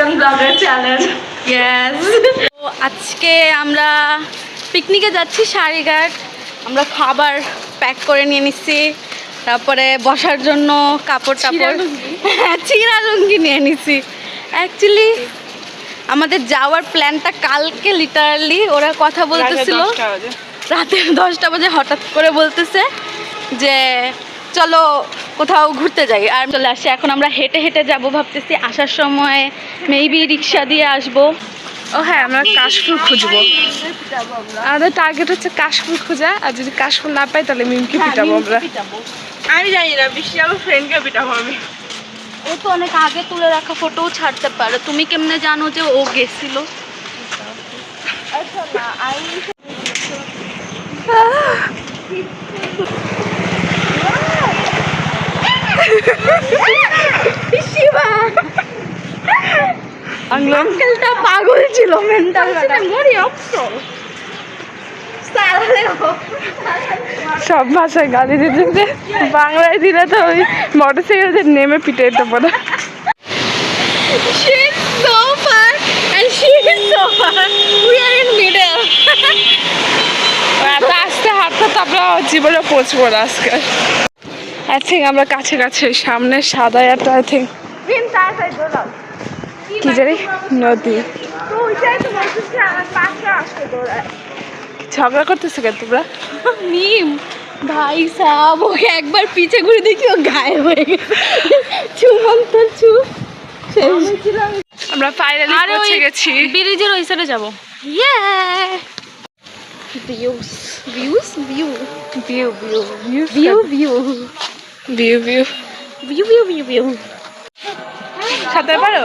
একজন blogger channel. Yes, আজকে আমরা পিকনিকে যাচ্ছি সারিঘাট। আমরা খাবার প্যাক করে নিয়ে নিচ্ছি, তারপরে বসার জন্য কাপড় টাপড়, হ্যাঁ চিরা লুঙ্গি নিয়ে নিচ্ছি। অ্যাকচুয়ালি আমাদের যাওয়ার প্ল্যানটা কালকে, লিটারালি ওরা কথা বলতেছিল রাতে 10টা বাজে, হঠাৎ করে বলতেছে যে চলো কোথাও ঘুরতে যাই, আর চলে আসছে। এখন আমরা হেঁটে হেঁটে যাবো ভাবতেছি, আসার সময় মেবি রিক্সা দিয়ে আসবো। ও হ্যাঁ, আমরা কাশফুল খুঁজবো। আমাদের টার্গেট হচ্ছে কাশফুল খোঁজা, আর যদি কাশফুল না পাই তাহলে মিমকে পিটাবো আমরা। আমি জানি না, বৃষ্টি আমার ফ্রেন্ডকে পিটাবো আমি। ও তো অনেক আগে তুলে রাখা ফটোও ছাড়তে পারে, তুমি কেমনে জানো যে ও গেছিল? আচ্ছা না, আঙ্কেলটা পাগল ছিল, মেন্টাল সব ভাষায় গালি দিতে, বাংলায় দিলে তো ওই মোটরসাইকেল দিয়ে নেমে পিটে যেতে পারে। She's so far and she is so far. We are in middle. এত আস্তে হাঁটতে তো আমরা জীবনে পৌঁছবো না আজকে। আই থিঙ্ক আমরা কাছে কাছে, সামনে সাদা একটা আই থিঙ্ক কি জানি নদী। ঝগড়া করতেছো কেন তোমরা? মিম ভাই সাহেব, ওকে একবার পিছে ঘুরে দেখি ও গায়েব হয়ে গেছে। চুমন্ত চু আমরা ফাইনালি পৌঁছে গেছি। ব্রিজের ওই সাইডে যাবো। ইয়ে views views view view view view view view view view view view view view. সাঁতার পারো?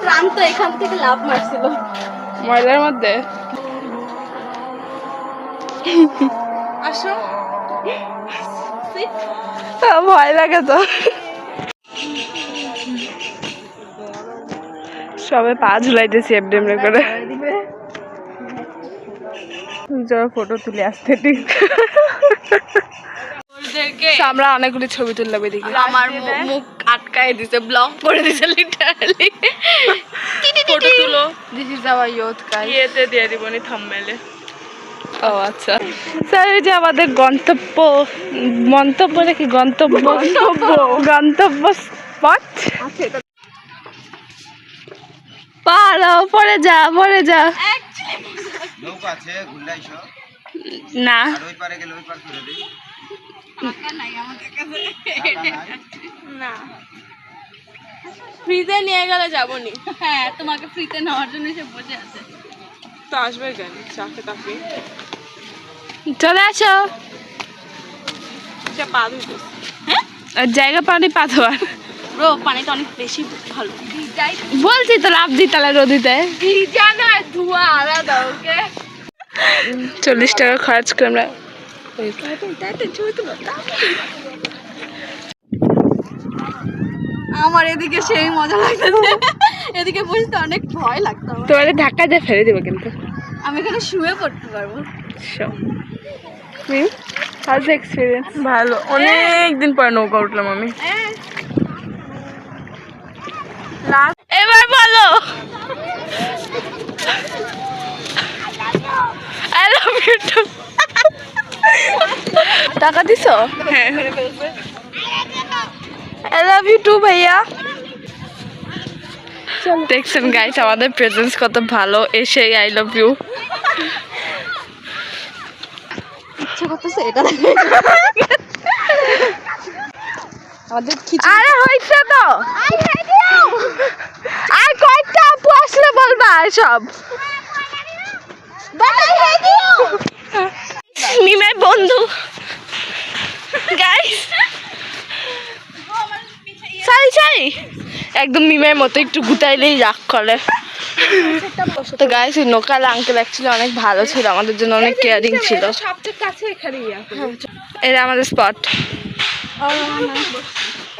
ক্লান্ত, এখান থেকে লাভ মারছিল ময়লার মধ্যে। আসো, ভয় লাগে তো। সবাই পা ঝুলাইতেছি এমনি এমনি করে, ফটো তুলে আসতে। ঠিক, আমরা অনেকগুলি ছবি তুললাম এদিকে। আমার মুখ আটকায় দিছে, ব্লক করে দিছে লিটারালি। ফটো তুলো, this is our youth guys. ইয়েতে দিয়ে দিব নি থাম্বনেলে। ও আচ্ছা, স্যার এই যে আমাদের গন্তব্য, মন্তব্য নাকি গন্তব্য, গন্তব্য স্পট। পারো, পরে যা, পরে যা। নৌকা আছে, ঘুরলাইছো না, আর ওই পারে গেলে ওই পার করে দেই। টাকা নাই আমাদের কাছে। না, ফ্রিতে নিয়ে গেলে যাবো নি। হ্যাঁ, তোমাকে ফ্রিতে নেওয়ার জন্য সে বসে আছে। তো আসবে কেন, চাকে তাকে চলে আসো। পা ধুইতে, হ্যাঁ জায়গা পানি পা ধোয়ার। ব্রো, পানিটা অনেক বেশি ভালো। বলছি তো লাভ দি তাহলে নদীতে। ধোয়া আলাদা। ওকে 40 টাকা খরচ করে আমরা আমার এদিকে সেই মজা লাগতেছে, এদিকে বসতে অনেক ভয় লাগতো আমার। তোমাদের ধাক্কা দিয়ে ফেলে দেবো কিন্তু। আমি এখানে শুয়ে পড়তে পারবো। এক্সপিরিয়েন্স ভালো, অনেক দিন পর নৌকা উঠলাম আমি। এবার বলো আই লাভ ইউ টু। টাকা দিছো? হ্যাঁ, আই লাভ ইউ টু ভাইয়া। দেখছেন গাইস আমাদের প্রেজেন্স কত ভালো, এসে আই লাভ ইউ। ইচ্ছে করতেছে এটা আমাদের আরে হইছে তো, আর কয়টা আপু আসলে বলবা সব। মিমের বন্ধু গাইস, সারি সারি একদম মিমের মতো, একটু গুতাইলেই রাগ করে। তো গাইস এই নৌকাল আঙ্কেল অ্যাকচুয়ালি অনেক ভালো ছিল, আমাদের জন্য অনেক কেয়ারিং ছিল। সবচেয়ে কাছে এখানেই এটা আমাদের স্পট।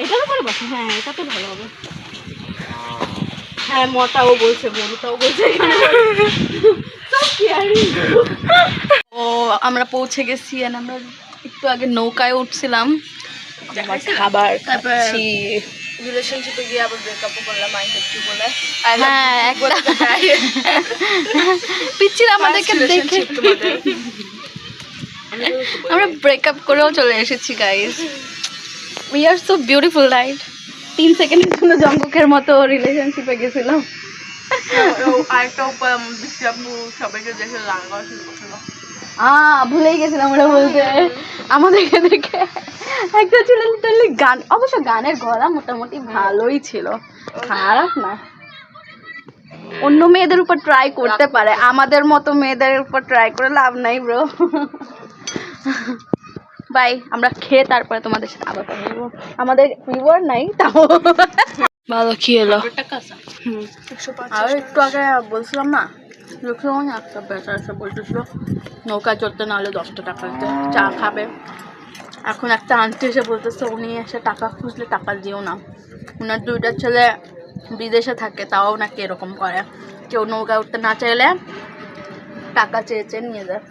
এটার উপরে বসে, হ্যাঁ এটা তো ভালো হবে। হ্যাঁ, মটাও বলছে, বড়টাও বলছে। ও আমরা পৌঁছে গেছি, আমরা একটু আগে নৌকায় উঠছিলাম, খাবার খাচ্ছি, রিলেশনশিপে গিয়ে আবার ব্রেকআপও করলাম মাইন্ড একটু বলে। হ্যাঁ একটা পিচ্ছিল আমাদেরকে দেখে আমরা ব্রেকআপ করেও চলে এসেছি guys. We are so beautiful right. 3 সেকেন্ডের জন্য জঙ্গকের মতো রিলেশনশিপে গেছিলাম। আরেকটা উপায় আপু সবাইকে দেখে গান গাওয়া শুরু করছিল। ভুলেই গেছিলাম ওরা বলতে আমাদেরকে দেখে একটা ছিল লিটারলি গান, অবশ্য গানের গলা মোটামুটি ভালোই ছিল, খারাপ না। অন্য মেয়েদের উপর ট্রাই করতে পারে, আমাদের মতো মেয়েদের উপর ট্রাই করে লাভ নাই ব্রো। বাই, আমরা খেয়ে তারপরে তোমাদের সাথে আবার কথা বলবো। আমাদের রিওয়ার্ড নাই তাও ভালো কি হলো? আর একটু আগে বলছিলাম না, দেখছিলাম না একটা বেচার এসে বলতেছিল নৌকা চড়তে না হলে 10টা টাকা দিতে, চা খাবে। এখন একটা আন্টি এসে বলতেছে উনি এসে টাকা খুঁজলে টাকা দিও না, ওনার 2টা ছেলে বিদেশে থাকে, তাও নাকি এরকম করে, কেউ নৌকা উঠতে না চাইলে টাকা চেয়ে চেয়ে নিয়ে যায়।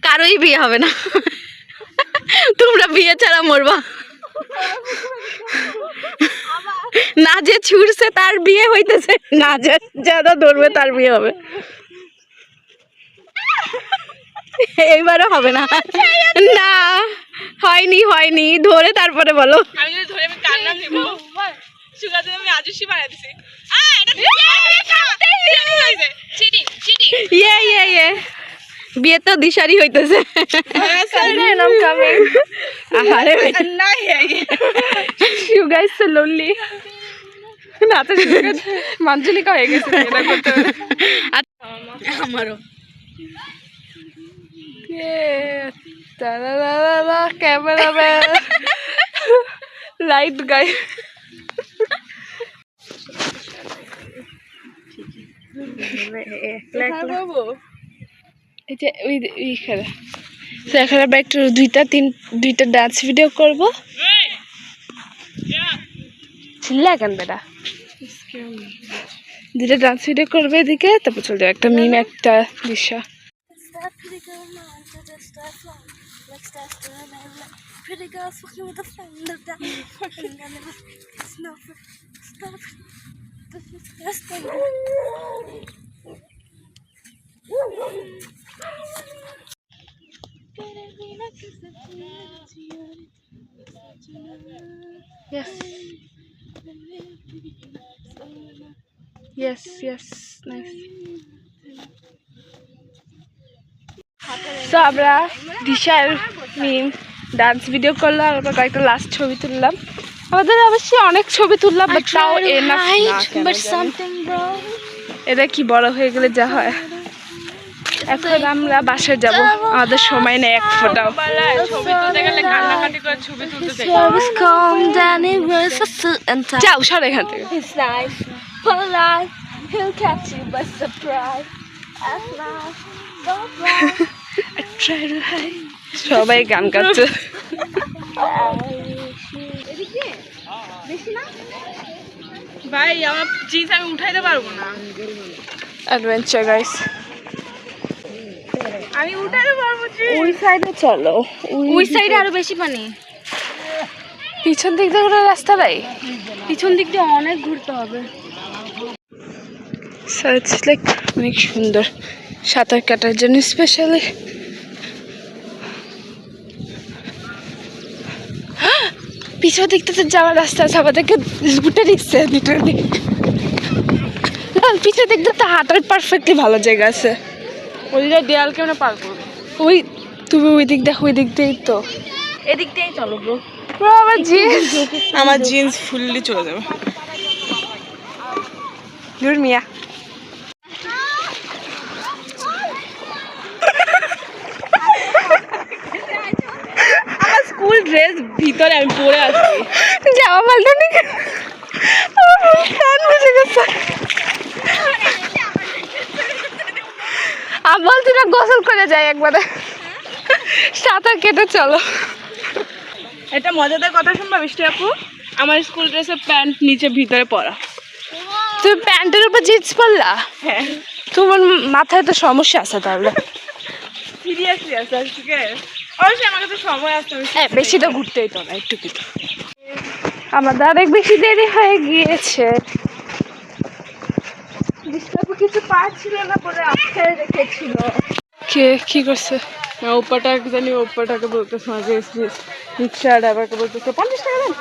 কারোই বিয়ে হবে না, তোমরা বিয়ে ছাড়া মরবা। না যে ছুটছে তার বিয়ে হইতেছে, না যে যারা ধরবে তার বিয়ে হবে। এইবারও হবে না, না হয়নি হয়নি, ধরে তারপরে বলো। আমি যদি ধরে আমি কার নাম নিব? সুগা যদি আমি আজুষি বানাই দিছি। চিটি চিটি ইয়ে ইয়ে ইয়ে, বিয়ে তো দিশারি হইতেছে। নাম কামে আরে না হে সুগা ইজ সো লোনলি। না তো মঞ্জুলিকা হয়ে গেছে এটা করতে। আমারও ক্যামেরাম্যান লাইট গাই এটা ওই খেলা এখানে একটু দুইটা ডান্স ভিডিও করবো। চিল্লা কেন বেটা, দুইটা ডান্স ভিডিও করবে এদিকে, তারপর চলে যাবে একটা মিম একটা দৃশ্য। Yes, yes, nice. So আমরা দিশার মিম ডান্স ভিডিও করলাম, আমরা কয়েকটা লাস্ট ছবি তুললাম। আমাদের অবশ্যই অনেক ছবি তুললাম, বাট তাও এনাফ না। এটা কি বড় হয়ে গেলে যা হয়। এখন আমরা বাসায় যাব, আমাদের সময় নেই এক ফোঁটাও। ছবি তুলতে গেলে কান্নাকাটি করে ছবি তুলতে চাই। যাও সর এখান থেকে। সবাই গান গাচ্ছে। ভাই আমার জিন্স আমি উঠাইতে পারবো না। অ্যাডভেঞ্চার গাইস, আমি উঠাইতে পারবো। ওই সাইডে চলো, ওই সাইডে আরো বেশি পানি। পিছন দিক দিয়ে কোনো রাস্তা নাই, পিছন দিক দিয়ে অনেক ঘুরতে হবে। অনেক সুন্দর সাঁতার কাটার জন্য স্পেশালি। পিছন দিকটাতে যাওয়ার রাস্তা আছে, আমাদেরকে ঘুরতে দিচ্ছে লিটারালি। পিছন দিকটা তো হাঁটার পারফেক্টলি ভালো জায়গা আছে। ওই জায়গায় দেয়াল কেমন পার করবো? ওই তুমি ওই দিক দেখো, ওই দিক দিয়েই তো। এদিক দিয়েই চলো ব্রো। আমার জিন্স ফুললি চলে যাবে। দূর মিয়া, আমার স্কুল ড্রেস ভিতরে আমি পরে আসছি, জামা পাল্টানি বুঝে গেছে। আমি বলছি না গোসল করে যাই একবারে, সাঁতার কেটে চলো। এটা মজাদার কথা শুনবা মিষ্টি আপু, আমার স্কুল ড্রেসের প্যান্ট নিচে ভিতরে পরা। তুমি প্যান্টের উপর জিন্স পরলা? হ্যাঁ। তোমার মাথায় তো সমস্যা আছে তাহলে। সিরিয়াসলি আছে আজকে বেশি তো ঘুরতেই তো না, একটু কিছু। আমাদের অনেক বেশি দেরি হয়ে গিয়েছে। কিছু পাচ্ছিল না বলে আটকায় রেখেছিল। কে কি করছে? ওপাটাকে জানি, ওপাটাকে বলতেছে মাঝে রিক্সা ড্রাইভারকে বলতেছে 50 টাকা দেন।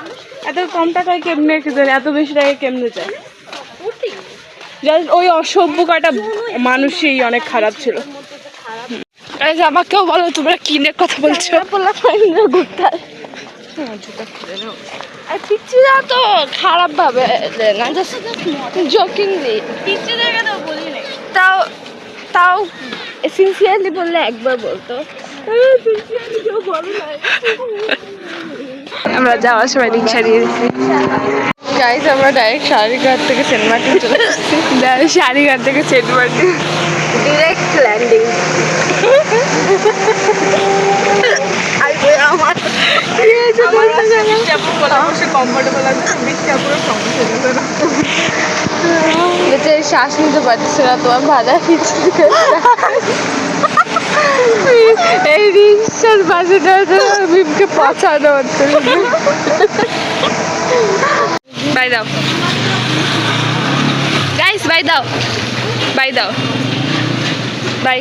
এত কম টাকায় কেমনে জানি, এত বেশি টাকায় কেমনে যায়? ওই অসভ্য কয়টা মানুষই অনেক খারাপ ছিল। আমাকেও বলো তোমরা কি নিয়ে কথা বলছো? ঘুরতে আর পিচ্ছিরা তো খারাপ ভাবে না, জোকিংলি তাও তাও সিনসিয়ারলি বললে একবার বলতো। আমরা যাওয়ার সময় রিক্সা দিয়ে দিচ্ছি। গাইস আমরা ডাইরেক্ট সারিঘাট থেকে সেন্ট মার্টিন চলে এসেছি। সারিঘাট থেকে সেন্ট মার্টিন ডিরেক্ট ল্যান্ডিং। শ্বাস নিতে পারছে না, তোমার ভাড়া এই রিক্সার বাসেটা বিমকে পছানো হচ্ছে। বাই দাও গাইস, বাই দাও, বাই দাও, বাই।